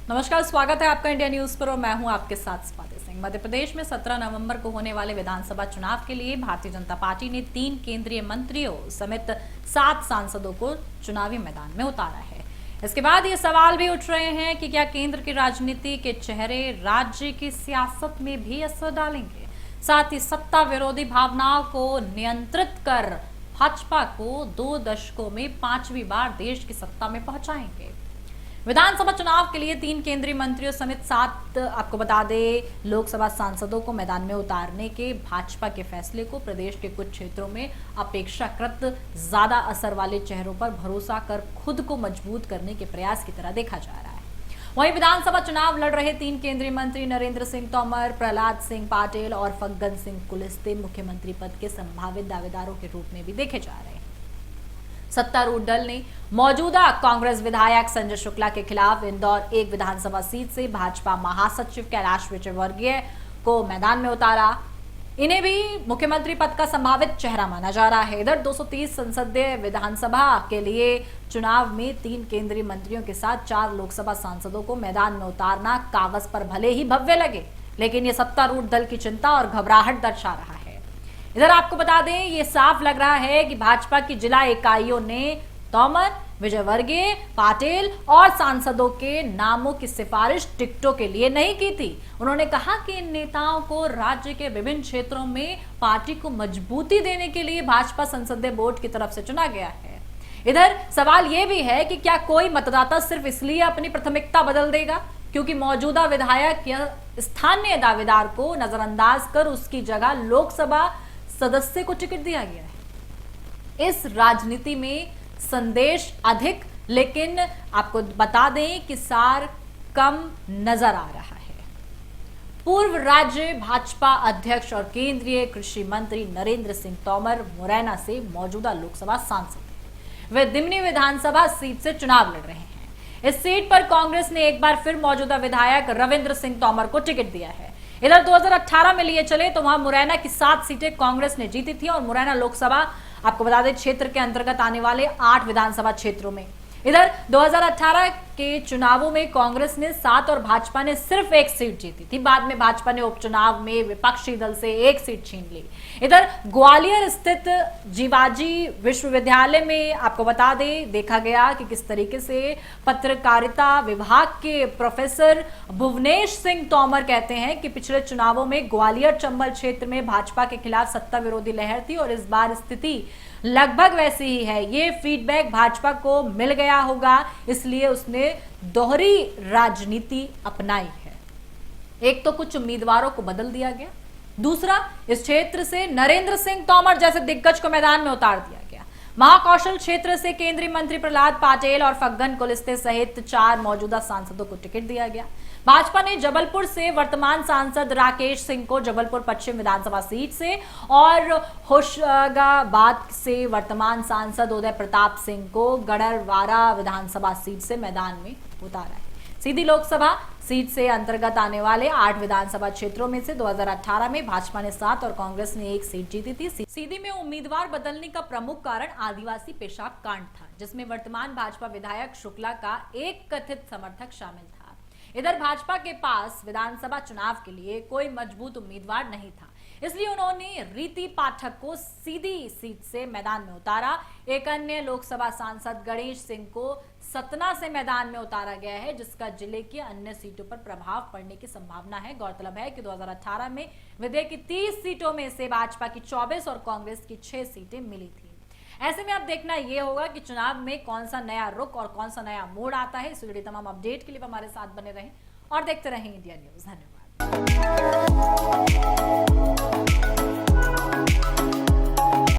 नमस्कार, स्वागत है आपका इंडिया न्यूज पर और मैं हूं आपके साथ स्वाति सिंह। मध्य प्रदेश में 17 नवंबर को होने वाले विधानसभा चुनाव के लिए भारतीय जनता पार्टी ने 3 केंद्रीय मंत्रियों समेत 7 सांसदों को चुनावी मैदान में उतारा है। इसके बाद ये सवाल भी उठ रहे हैं कि क्या केंद्र की राजनीति के चेहरे राज्य की सियासत में भी असर डालेंगे, साथ ही सत्ता विरोधी भावनाओं को नियंत्रित कर भाजपा को 2 दशकों में 5वीं बार देश की सत्ता में पहुंचाएंगे। विधानसभा चुनाव के लिए 3 केंद्रीय मंत्रियों समेत 7 आपको बता दें लोकसभा सांसदों को मैदान में उतारने के भाजपा के फैसले को प्रदेश के कुछ क्षेत्रों में अपेक्षाकृत ज्यादा असर वाले चेहरों पर भरोसा कर खुद को मजबूत करने के प्रयास की तरह देखा जा रहा है। वहीं विधानसभा चुनाव लड़ रहे 3 केंद्रीय मंत्री नरेंद्र सिंह तोमर, प्रहलाद सिंह पटेल और फग्गन सिंह कुलस्ते मुख्यमंत्री पद के संभावित दावेदारों के रूप में भी देखे जा रहे हैं। सत्तारूढ़ दल ने मौजूदा कांग्रेस विधायक संजय शुक्ला के खिलाफ इंदौर 1 विधानसभा सीट से भाजपा महासचिव कैलाश विजयवर्गीय को मैदान में उतारा। इन्हें भी मुख्यमंत्री पद का संभावित चेहरा माना जा रहा है। इधर 230 संसदीय विधानसभा के लिए चुनाव में 3 केंद्रीय मंत्रियों के साथ 4 लोकसभा सांसदों को मैदान में उतारना कागज पर भले ही भव्य लगे, लेकिन ये सत्तारूढ़ दल की चिंता और घबराहट दर्शा रहा है। इधर आपको बता दें, ये साफ लग रहा है कि भाजपा की जिला इकाइयों ने तोमर, विजयवर्गीय, पटेल और सांसदों के नामों की सिफारिश टिकटों के लिए नहीं की थी। उन्होंने कहा कि इन नेताओं को राज्य के विभिन्न क्षेत्रों में पार्टी को मजबूती देने के लिए भाजपा संसदीय बोर्ड की तरफ से चुना गया है। इधर सवाल यह भी है कि क्या कोई मतदाता सिर्फ इसलिए अपनी प्राथमिकता बदल देगा क्योंकि मौजूदा विधायक या स्थानीय दावेदार को नजरअंदाज कर उसकी जगह लोकसभा सदस्य को टिकट दिया गया है। इस राजनीति में संदेश अधिक, लेकिन आपको बता दें कि सार कम नजर आ रहा है। पूर्व राज्य भाजपा अध्यक्ष और केंद्रीय कृषि मंत्री नरेंद्र सिंह तोमर मुरैना से मौजूदा लोकसभा सांसद हैं। वे दिमनी विधानसभा सीट से चुनाव लड़ रहे हैं। इस सीट पर कांग्रेस ने एक बार फिर मौजूदा विधायक रविंद्र सिंह तोमर को टिकट दिया है। इधर 2018 में लिए चले तो वहां मुरैना की 7 सीटें कांग्रेस ने जीती थी और मुरैना लोकसभा आपको बता दें क्षेत्र के अंतर्गत आने वाले 8 विधानसभा क्षेत्रों में। इधर 2018 के चुनावों में कांग्रेस ने 7 और भाजपा ने सिर्फ 1 सीट जीती थी। बाद में भाजपा ने उपचुनाव में विपक्षी दल से 1 सीट छीन ली। इधर ग्वालियर स्थित जीवाजी विश्वविद्यालय में आपको बता दें देखा गया कि किस तरीके से पत्रकारिता विभाग के प्रोफेसर भुवनेश सिंह तोमर कहते हैं कि पिछले चुनावों में ग्वालियर चंबल क्षेत्र में भाजपा के खिलाफ सत्ता विरोधी लहर थी और इस बार स्थिति लगभग वैसी ही है। ये फीडबैक भाजपा को मिल गया होगा, इसलिए उसने दोहरी राजनीति अपनाई है। एक तो कुछ उम्मीदवारों को बदल दिया गया, दूसरा इस क्षेत्र से नरेंद्र सिंह तोमर जैसे दिग्गज को मैदान में उतार दिया गया। महाकौशल क्षेत्र से केंद्रीय मंत्री प्रहलाद पटेल और फग्गन कुलस्ते सहित 4 मौजूदा सांसदों को टिकट दिया गया। भाजपा ने जबलपुर से वर्तमान सांसद राकेश सिंह को जबलपुर पश्चिम विधानसभा सीट से और होशंगाबाद से वर्तमान सांसद उदय प्रताप सिंह को गढ़वारा विधानसभा सीट से मैदान में उतारा है। सीधी लोकसभा सीट से अंतर्गत आने वाले 8 विधानसभा क्षेत्रों में से 2018 में भाजपा ने 7 और कांग्रेस ने 1 सीट जीती थी। सीधी में उम्मीदवार बदलने का प्रमुख कारण आदिवासी पेशाब कांड था, जिसमें वर्तमान भाजपा विधायक शुक्ला का एक कथित समर्थक शामिल था। इधर भाजपा के पास विधानसभा चुनाव के लिए कोई मजबूत उम्मीदवार नहीं था, इसलिए उन्होंने रीति पाठक को सीधी सीट से मैदान में उतारा। एक अन्य लोकसभा सांसद गणेश सिंह को सतना से मैदान में उतारा गया है, जिसका जिले की अन्य सीटों पर प्रभाव पड़ने की संभावना है। गौरतलब है कि 2018 में विधेयक की 30 सीटों में से भाजपा की 24 और कांग्रेस की 6 सीटें मिली थी। ऐसे में अब देखना यह होगा कि चुनाव में कौन सा नया रुख और कौन सा नया मोड़ आता है। इस जुड़ी तमाम अपडेट के लिए हमारे साथ बने रहें और देखते रहें इंडिया न्यूज। धन्यवाद।